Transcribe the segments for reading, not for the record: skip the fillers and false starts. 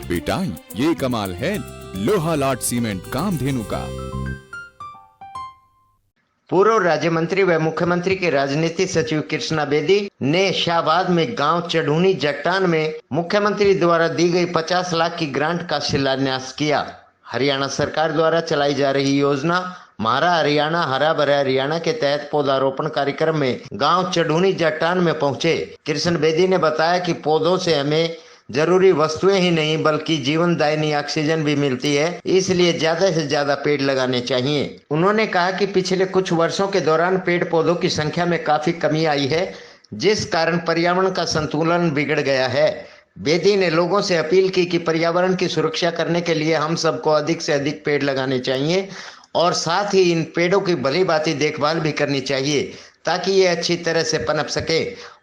बेटा ये कमाल है लोहा लाट सीमेंट कामधेनु का। पूर्व राज्य मंत्री व मुख्यमंत्री के राजनीति सचिव कृष्णा बेदी ने शाहबाद में गांव चढ़ूनी जट्टान में मुख्यमंत्री द्वारा दी गई 50 लाख की ग्रांट का शिलान्यास किया। हरियाणा सरकार द्वारा चलाई जा रही योजना हमारा हरियाणा हरा भरा हरियाणा के तहत पौधारोपण कार्यक्रम में गांव चढ़ूनी जट्टान में पहुंचे कृष्ण बेदी ने बताया कि पौधों से हमें जरूरी वस्तुएं ही नहीं बल्कि जीवनदायिनी ऑक्सीजन भी मिलती है, इसलिए ज्यादा से ज्यादा पेड़ लगाने चाहिए। उन्होंने कहा कि पिछले कुछ वर्षों के दौरान पेड़ पौधों की संख्या में काफी कमी आई है, जिस कारण पर्यावरण का संतुलन बिगड़ गया है। बेदी ने लोगों से अपील की कि पर्यावरण की सुरक्षा करने के लिए हम सबको अधिक से अधिक पेड़ लगाने चाहिए और साथ ही इन पेड़ों की भली भांति देखभाल भी करनी चाहिए ताकि ये अच्छी तरह से पनप सके।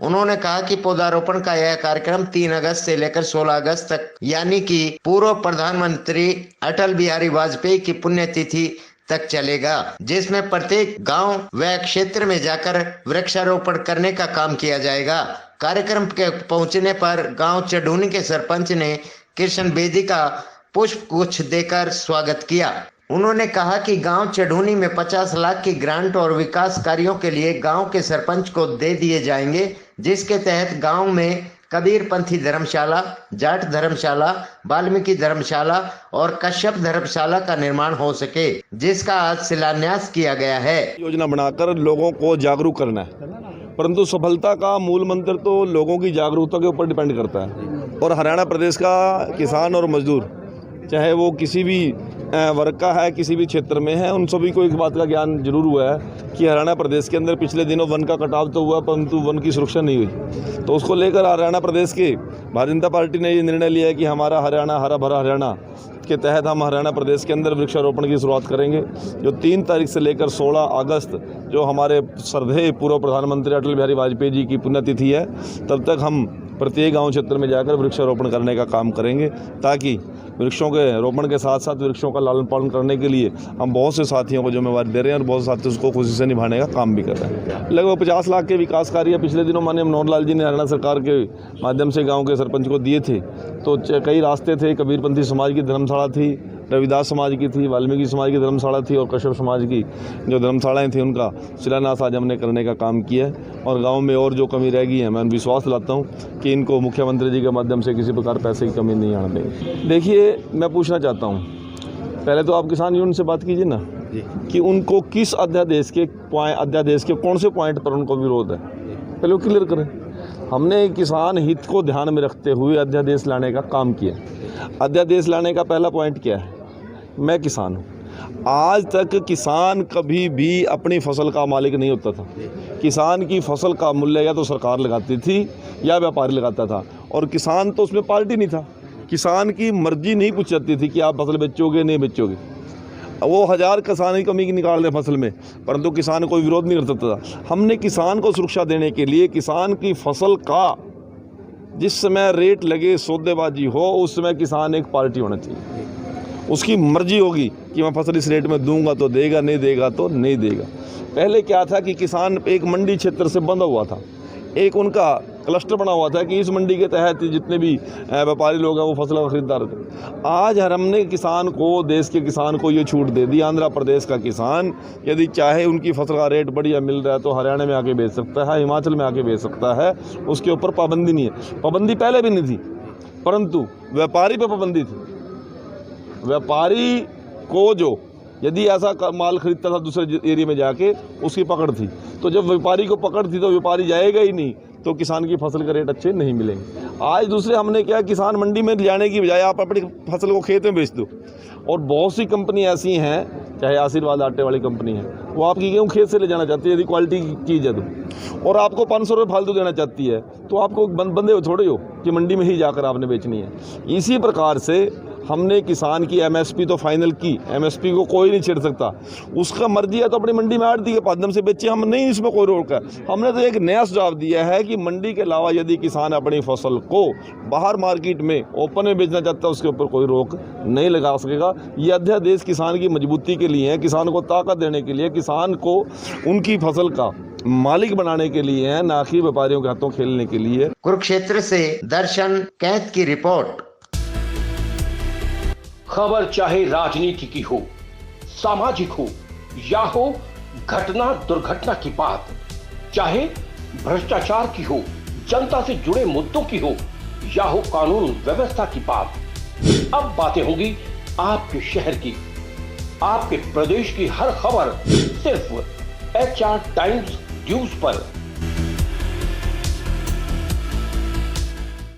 उन्होंने कहा कि पौधारोपण का यह कार्यक्रम 3 अगस्त से लेकर 16 अगस्त तक यानी कि पूर्व प्रधानमंत्री अटल बिहारी वाजपेयी की पुण्यतिथि तक चलेगा, जिसमें प्रत्येक गांव व क्षेत्र में जाकर वृक्षारोपण करने का काम किया जाएगा। कार्यक्रम के पहुंचने पर गांव चढ़ूनी के सरपंच ने कृष्ण बेदी का पुष्प गुच्छ देकर स्वागत किया। उन्होंने कहा कि गांव चढ़ूनी में 50 लाख की ग्रांट और विकास कार्यों के लिए गांव के सरपंच को दे दिए जाएंगे, जिसके तहत गांव में कबीरपंथी धर्मशाला, जाट धर्मशाला, वाल्मीकि धर्मशाला और कश्यप धर्मशाला का निर्माण हो सके, जिसका आज शिलान्यास किया गया है। योजना बनाकर लोगों को जागरूक करना है, परंतु सफलता का मूल मंत्र तो लोगों की जागरूकता के ऊपर डिपेंड करता है। और हरियाणा प्रदेश का किसान और मजदूर चाहे वो किसी भी वर्ग का है, किसी भी क्षेत्र में है, उन सभी को एक बात का ज्ञान जरूर हुआ है कि हरियाणा प्रदेश के अंदर पिछले दिनों वन का कटाव तो हुआ परंतु वन की सुरक्षा नहीं हुई। तो उसको लेकर हरियाणा प्रदेश के भारतीय जनता पार्टी ने ये निर्णय लिया है कि हमारा हरियाणा हरा भरा हरियाणा के तहत हम हरियाणा प्रदेश के अंदर वृक्षारोपण की शुरुआत करेंगे। जो 3 तारीख से लेकर 16 अगस्त जो हमारे श्रद्धेय पूर्व प्रधानमंत्री अटल बिहारी वाजपेयी जी की पुण्यतिथि है, तब तक हम प्रत्येक गांव क्षेत्र में जाकर वृक्षारोपण करने का काम करेंगे, ताकि वृक्षों के रोपण के साथ साथ वृक्षों का लालन पालन करने के लिए हम बहुत से साथियों को जिम्मेवारी दे रहे हैं और बहुत से साथी उसको खुशी से निभाने का काम भी कर रहे हैं। लगभग 50 लाख के विकास कार्य पिछले दिनों माननीय मनोहर लाल जी ने हरियाणा सरकार के माध्यम से गाँव के सरपंच को दिए थे। तो कई रास्ते थे, कबीरपंथी समाज की धर्मशाला थी, रविदास समाज की थी, वाल्मीकि समाज की धर्मशाला थी और कश्यप समाज की जो धर्मशालाएं थी उनका शिलान्यास आज हमने करने का काम किया है। और गांव में और जो कमी रह गई है मैं विश्वास दिलाता हूं कि इनको मुख्यमंत्री जी के माध्यम से किसी प्रकार पैसे की कमी नहीं आने देंगे। देखिए, मैं पूछना चाहता हूं, पहले तो आप किसान यूनियन से बात कीजिए ना कि उनको किस अध्यादेश के कौन से पॉइंट पर उनको विरोध है, पहले वो क्लियर करें। हमने किसान हित को ध्यान में रखते हुए अध्यादेश लाने का काम किया। अध्यादेश लाने का पहला पॉइंट क्या है? मैं किसान हूँ। आज तक किसान कभी भी अपनी फसल का मालिक नहीं होता था। किसान की फसल का मूल्य या तो सरकार लगाती थी या व्यापारी लगाता था, और किसान तो उसमें पार्टी नहीं था। किसान की मर्जी नहीं पूछ जाती थी कि आप फसल बेचोगे नहीं बेचोगे। वो 1000 किसान की कमी निकाल दें फसल में, परंतु किसान कोई विरोध नहीं कर सकता था। हमने किसान को सुरक्षा देने के लिए किसान की फसल का जिस समय रेट लगे, सौदेबाजी हो, उस समय किसान एक पार्टी होना चाहिए। उसकी मर्जी होगी कि मैं फसल इस रेट में दूंगा तो देगा, नहीं देगा तो नहीं देगा। पहले क्या था कि किसान एक मंडी क्षेत्र से बंधा हुआ था, एक उनका क्लस्टर बना हुआ था कि इस मंडी के तहत जितने भी व्यापारी लोग हैं वो फसल का खरीदार थे। आज हमने किसान को, देश के किसान को ये छूट दे दी। आंध्र प्रदेश का किसान यदि चाहे उनकी फसल का रेट बढ़िया मिल रहा है तो हरियाणा में आके बेच सकता है, हिमाचल में आके बेच सकता है, उसके ऊपर पाबंदी नहीं है। पाबंदी पहले भी नहीं थी, परंतु व्यापारी पर पाबंदी थी। व्यापारी को जो यदि ऐसा माल खरीदता था दूसरे एरिया में जाके, उसकी पकड़ थी। तो जब व्यापारी को पकड़ थी तो व्यापारी जाएगा ही नहीं, तो किसान की फसल के रेट अच्छे नहीं मिलेंगे। आज दूसरे हमने क्या, किसान मंडी में जाने की बजाय आप अपनी फसल को खेत में बेच दो। और बहुत सी कंपनी ऐसी हैं, चाहे आशीर्वाद आटे वाली कंपनी है, वो आपकी गेहूँ खेत से ले जाना चाहती है यदि क्वालिटी की चीज़ है तो, और आपको 500 रुपये फालतू देना चाहती है, तो आपको बंदे हो थोड़े हो कि मंडी में ही जाकर आपने बेचनी है। इसी प्रकार से हमने किसान की एमएसपी तो फाइनल की। एमएसपी को कोई नहीं छेड़ सकता, उसका मर्जी है तो अपनी मंडी में आड़ती के माध्यम से बेचे, हम नहीं, इसमें कोई रोक है। हमने तो एक नया सुझाव दिया है कि मंडी के अलावा यदि किसान अपनी फसल को बाहर मार्केट में ओपन में बेचना चाहता है, उसके ऊपर कोई रोक नहीं लगा सकेगा। ये अध्यादेश किसान की मजबूती के लिए है, किसान को ताकत देने के लिए, किसान को उनकी फसल का मालिक बनाने के लिए है, ना कि व्यापारियों के हाथों खेलने के लिए। कुरुक्षेत्र से दर्शन कैंथ की रिपोर्ट। खबर चाहे राजनीति की हो, सामाजिक हो या हो घटना दुर्घटना की बात, चाहे भ्रष्टाचार की हो, जनता से जुड़े मुद्दों की हो या हो कानून व्यवस्था की बात, अब बातें होंगी आपके शहर की, आपके प्रदेश की हर खबर सिर्फ HR टाइम्स न्यूज पर।